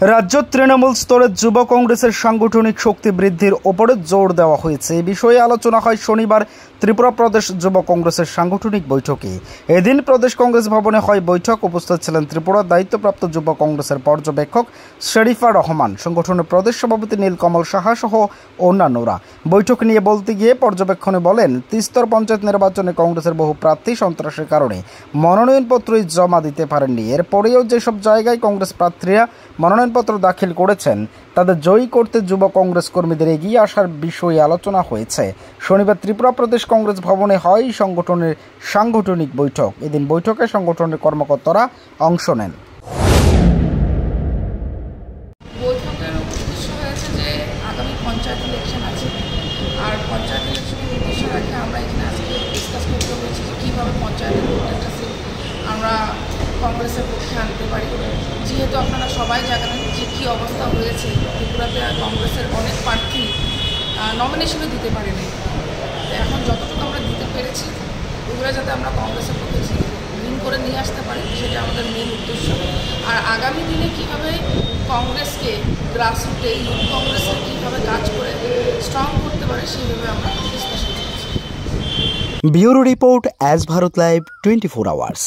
রাজ্য তৃণমূল স্তরের যুব কংগ্রেসের সাংগঠনিক শক্তি বৃদ্ধির ওপরে জোর দেওয়া হয়েছে। এই বিষয়ে আলোচনা হয় শনিবার ত্রিপুরা প্রদেশ যুব কংগ্রেসের সাংগঠনিক বৈঠকে। এদিন প্রদেশ কংগ্রেস ভবনে হয় বৈঠক। উপস্থিত ছিলেন ত্রিপুরার দায়িত্বপ্রাপ্ত যুব কংগ্রেসের পর্যবেক্ষক শরীফা রহমান, সংগঠনের প্রদেশ সভাপতি নীলকমল সাহা সহ অন্যান্যরা। বৈঠক নিয়ে বলতে গিয়ে পর্যবেক্ষণে বলেন, ত্রিস্তর পঞ্চায়েত নির্বাচনে কংগ্রেসের বহু প্রার্থী সন্ত্রাসের কারণে মনোনয়নপত্রই জমা দিতে পারেননি। এরপরেও যেসব জায়গায় কংগ্রেস প্রার্থীরা মনোনয়নপত্র দাখিল করেছেন তাদের জয়ী করতে যুব কংগ্রেস কর্মীদের এগিয়ে আসার বিষয়ে আলোচনা হয়েছে। শনিবার ত্রিপুরা প্রদেশ কংগ্রেস ভবনে হয় সংগঠনের সাংগঠনিক বৈঠক। এদিন বৈঠকে সংগঠনের কর্মকর্তারা অংশ নেন। বৈঠকের উদ্দেশ্য হয়েছে যে আগামী পঞ্চায়েত ইলেকশন আছে, আর পঞ্চায়েত ইলেকশনের উদ্দেশ্য রাখে আমরা এখানে আজকে ডিসকাস করতে হয়েছে যে কীভাবে পঞ্চায়েতের প্রত্যেকটা সিট আমরা কংগ্রেসের পক্ষে আনতে পারি। যেহেতু আপনারা সবাই জানেন যে কী অবস্থা হয়েছে, ত্রিপুরাতে কংগ্রেসের অনেক প্রার্থী নমিনেশনে দিতে পারেনি। এখন যতটুকু আমরা দিতে পেরেছি ওগুলো যাতে আমরা কংগ্রেসের পক্ষে ঋণ করে নিয়ে আসতে পারি, সেটা আমাদের মেন উদ্দেশ্য। আর আগামী দিনে কীভাবে কংগ্রেসকে গ্রাসরুটে ইউথ কংগ্রেসের কীভাবে কাজ করে স্ট্রং করতে পারে সেইভাবে আমরা ডিসকাশন করছি। Bureau report, as Bharat live 24 hours.